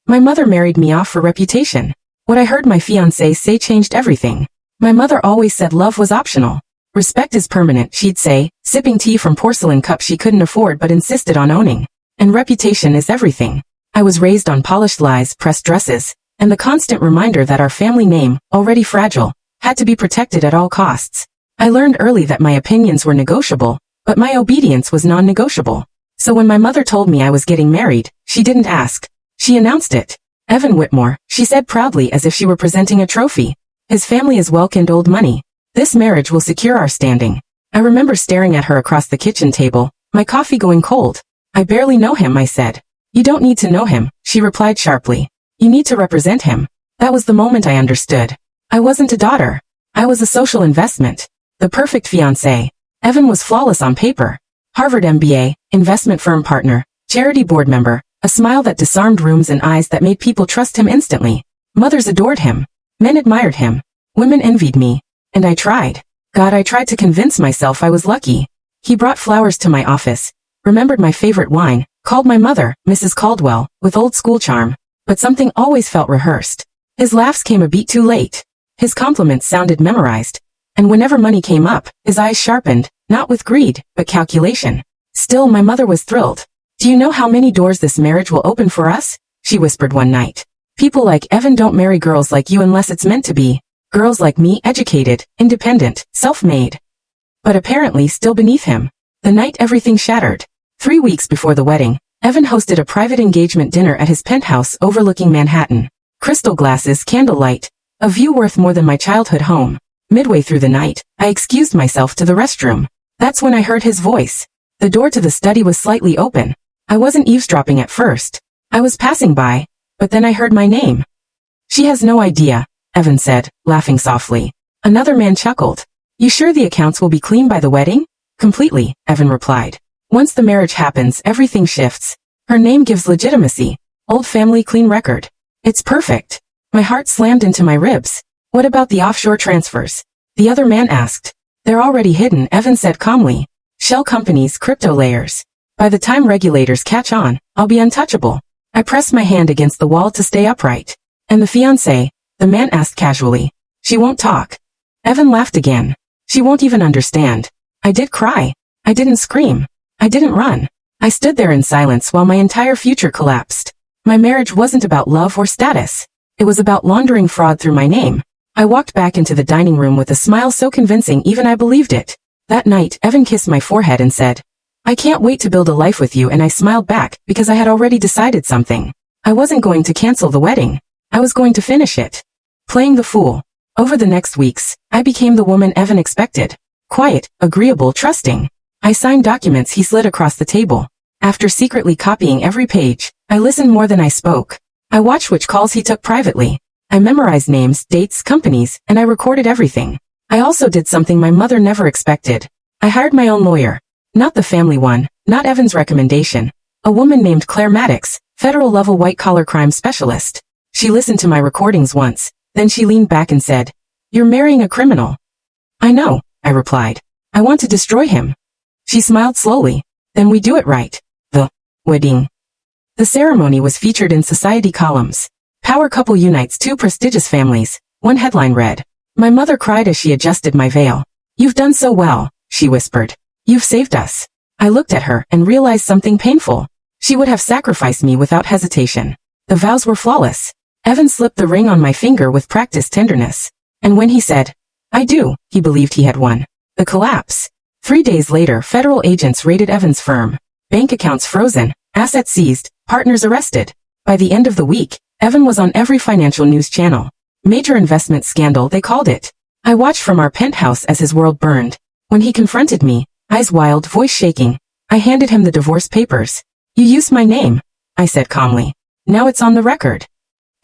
My mother married me off for reputation. What I heard my fiancé say changed everything. My mother always said love was optional. Respect is permanent, she'd say, sipping tea from porcelain cups she couldn't afford but insisted on owning. And reputation is everything. I was raised on polished lies, pressed dresses, and the constant reminder that our family name, already fragile, had to be protected at all costs. I learned early that my opinions were negotiable, but my obedience was non-negotiable. So when my mother told me I was getting married, she didn't ask. She announced it. Evan Whitmore, she said proudly as if she were presenting a trophy. His family is wealth and old money. This marriage will secure our standing. I remember staring at her across the kitchen table, my coffee going cold. I barely know him, I said. You don't need to know him, she replied sharply. You need to represent him. That was the moment I understood. I wasn't a daughter. I was a social investment. The perfect fiancé. Evan was flawless on paper. Harvard MBA, investment firm partner, charity board member, a smile that disarmed rooms and eyes that made people trust him instantly. Mothers adored him. Men admired him. Women envied me. And I tried. God, I tried to convince myself I was lucky. He brought flowers to my office, remembered my favorite wine, called my mother, Mrs. Caldwell, with old school charm. But something always felt rehearsed. His laughs came a beat too late. His compliments sounded memorized. And whenever money came up, his eyes sharpened, not with greed, but calculation. Still, my mother was thrilled. Do you know how many doors this marriage will open for us? She whispered one night. People like Evan don't marry girls like you unless it's meant to be. Girls like me, educated, independent, self-made. But apparently still beneath him. The night everything shattered. 3 weeks before the wedding, Evan hosted a private engagement dinner at his penthouse overlooking Manhattan. Crystal glasses, candlelight. A view worth more than my childhood home. Midway through the night, I excused myself to the restroom. That's when I heard his voice. The door to the study was slightly open. I wasn't eavesdropping at first. I was passing by, but then I heard my name. She has no idea, Evan said, laughing softly. Another man chuckled. You sure the accounts will be clean by the wedding? Completely, Evan replied. Once the marriage happens, everything shifts. Her name gives legitimacy. Old family clean record. It's perfect. My heart slammed into my ribs. What about the offshore transfers? The other man asked. They're already hidden, Evan said calmly. Shell companies, crypto layers. By the time regulators catch on, I'll be untouchable. I pressed my hand against the wall to stay upright. And the fiancé? The man asked casually. She won't talk. Evan laughed again. She won't even understand. I did cry. I didn't scream. I didn't run. I stood there in silence while my entire future collapsed. My marriage wasn't about love or status. It was about laundering fraud through my name. I walked back into the dining room with a smile so convincing even I believed it. That night, Evan kissed my forehead and said, I can't wait to build a life with you, and I smiled back because I had already decided something. I wasn't going to cancel the wedding. I was going to finish it. Playing the fool. Over the next weeks, I became the woman Evan expected. Quiet, agreeable, trusting. I signed documents he slid across the table. After secretly copying every page, I listened more than I spoke. I watched which calls he took privately. I memorized names, dates, companies, and I recorded everything. I also did something my mother never expected. I hired my own lawyer. Not the family one, not Evan's recommendation. A woman named Claire Maddox, federal-level white-collar crime specialist. She listened to my recordings once, then she leaned back and said, You're marrying a criminal. I know, I replied. I want to destroy him. She smiled slowly. Then we do it right. The wedding. The ceremony was featured in society columns. Power couple unites two prestigious families. One headline read. My mother cried as she adjusted my veil. You've done so well, she whispered. You've saved us. I looked at her and realized something painful. She would have sacrificed me without hesitation. The vows were flawless. Evan slipped the ring on my finger with practiced tenderness. And when he said, I do, he believed he had won. The collapse. 3 days later, federal agents raided Evan's firm. Bank accounts frozen, assets seized, partners arrested. By the end of the week, Evan was on every financial news channel. Major investment scandal, they called it. I watched from our penthouse as his world burned. When he confronted me, eyes wild, voice shaking, I handed him the divorce papers. You used my name, I said calmly. Now it's on the record.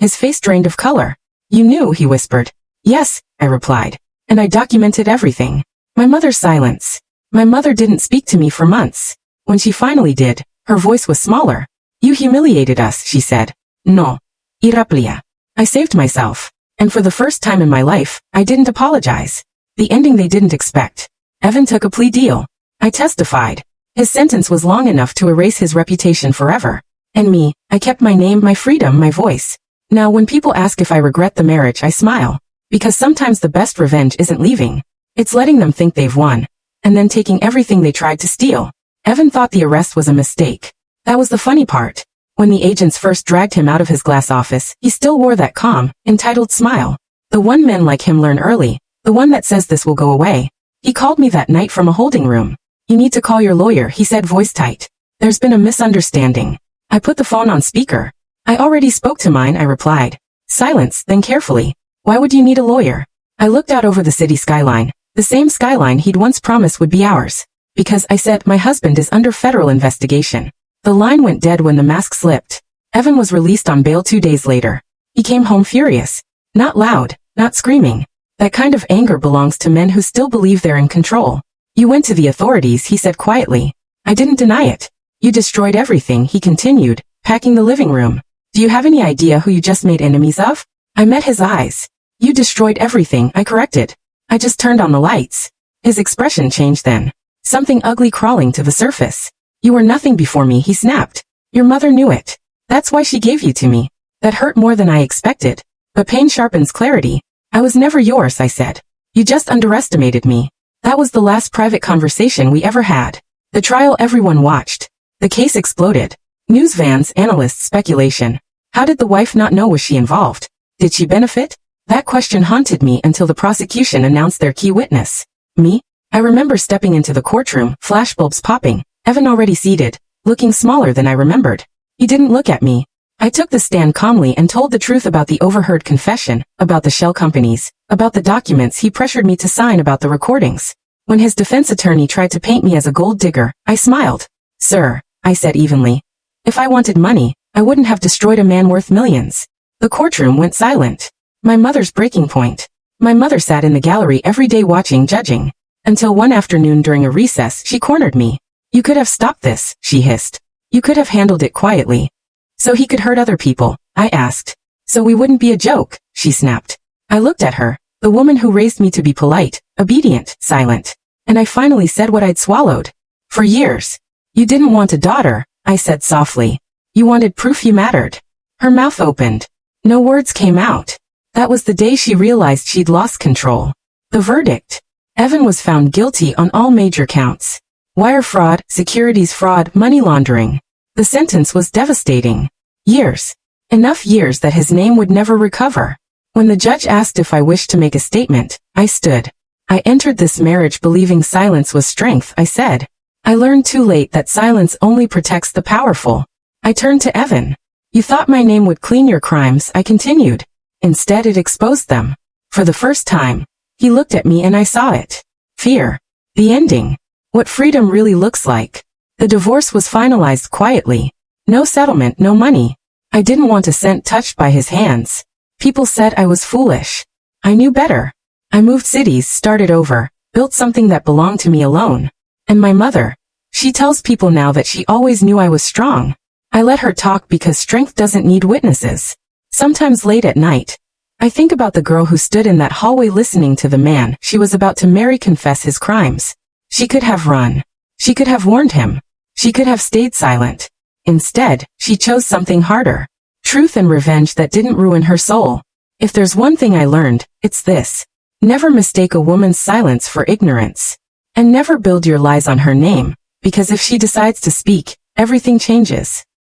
His face drained of color. You knew, he whispered. Yes, I replied. And I documented everything. My mother's silence. My mother didn't speak to me for months. When she finally did, her voice was smaller. You humiliated us, she said. No. Iraplia. I saved myself. And for the first time in my life, I didn't apologize. The ending they didn't expect. Evan took a plea deal. I testified. His sentence was long enough to erase his reputation forever. And me, I kept my name, my freedom, my voice. Now when people ask if I regret the marriage, I smile. Because sometimes the best revenge isn't leaving. It's letting them think they've won. And then taking everything they tried to steal. Evan thought the arrest was a mistake. That was the funny part. When the agents first dragged him out of his glass office, he still wore that calm, entitled smile. The one men like him learn early. The one that says this will go away. He called me that night from a holding room. You need to call your lawyer, he said, voice tight. There's been a misunderstanding. I put the phone on speaker. I already spoke to mine, I replied. Silence, then carefully. Why would you need a lawyer? I looked out over the city skyline. The same skyline he'd once promised would be ours. Because, I said, my husband is under federal investigation. The line went dead when the mask slipped. Evan was released on bail 2 days later. He came home furious. Not loud, not screaming. That kind of anger belongs to men who still believe they're in control. You went to the authorities, he said quietly. I didn't deny it. You destroyed everything, he continued, packing the living room. Do you have any idea who you just made enemies of? I met his eyes. You destroyed everything, I corrected. I just turned on the lights. His expression changed then. Something ugly crawling to the surface. You were nothing before me, he snapped. Your mother knew it. That's why she gave you to me. That hurt more than I expected. But pain sharpens clarity. I was never yours, I said. You just underestimated me. That was the last private conversation we ever had. The trial everyone watched. The case exploded. News vans, analysts, speculation. How did the wife not know? Was she involved? Did she benefit? That question haunted me until the prosecution announced their key witness. Me? I remember stepping into the courtroom, flashbulbs popping, Evan already seated, looking smaller than I remembered. He didn't look at me. I took the stand calmly and told the truth about the overheard confession, about the shell companies, about the documents he pressured me to sign, about the recordings. When his defense attorney tried to paint me as a gold digger, I smiled. Sir, I said evenly. If I wanted money, I wouldn't have destroyed a man worth millions. The courtroom went silent. My mother's breaking point. My mother sat in the gallery every day watching, judging. Until one afternoon during a recess, she cornered me. You could have stopped this, she hissed. You could have handled it quietly. So he could hurt other people, I asked. So we wouldn't be a joke, she snapped. I looked at her, the woman who raised me to be polite, obedient, silent. And I finally said what I'd swallowed. For years. You didn't want a daughter, I said softly. You wanted proof you mattered. Her mouth opened. No words came out. That was the day she realized she'd lost control. The verdict. Evan was found guilty on all major counts. Wire fraud, securities fraud, money laundering. The sentence was devastating. Years. Enough years that his name would never recover. When the judge asked if I wished to make a statement, I stood. I entered this marriage believing silence was strength, I said. I learned too late that silence only protects the powerful. I turned to Evan. You thought my name would clean your crimes, I continued. Instead it exposed them. For the first time. He looked at me and I saw it. Fear. The ending. What freedom really looks like. The divorce was finalized quietly. No settlement, no money. I didn't want a cent touched by his hands. People said I was foolish. I knew better. I moved cities, started over, built something that belonged to me alone. And my mother. She tells people now that she always knew I was strong. I let her talk because strength doesn't need witnesses. Sometimes late at night, I think about the girl who stood in that hallway listening to the man she was about to marry confess his crimes. She could have run. She could have warned him. She could have stayed silent. Instead, she chose something harder. Truth and revenge that didn't ruin her soul. If there's one thing I learned, it's this. Never mistake a woman's silence for ignorance. And never build your lies on her name, because if she decides to speak, everything changes.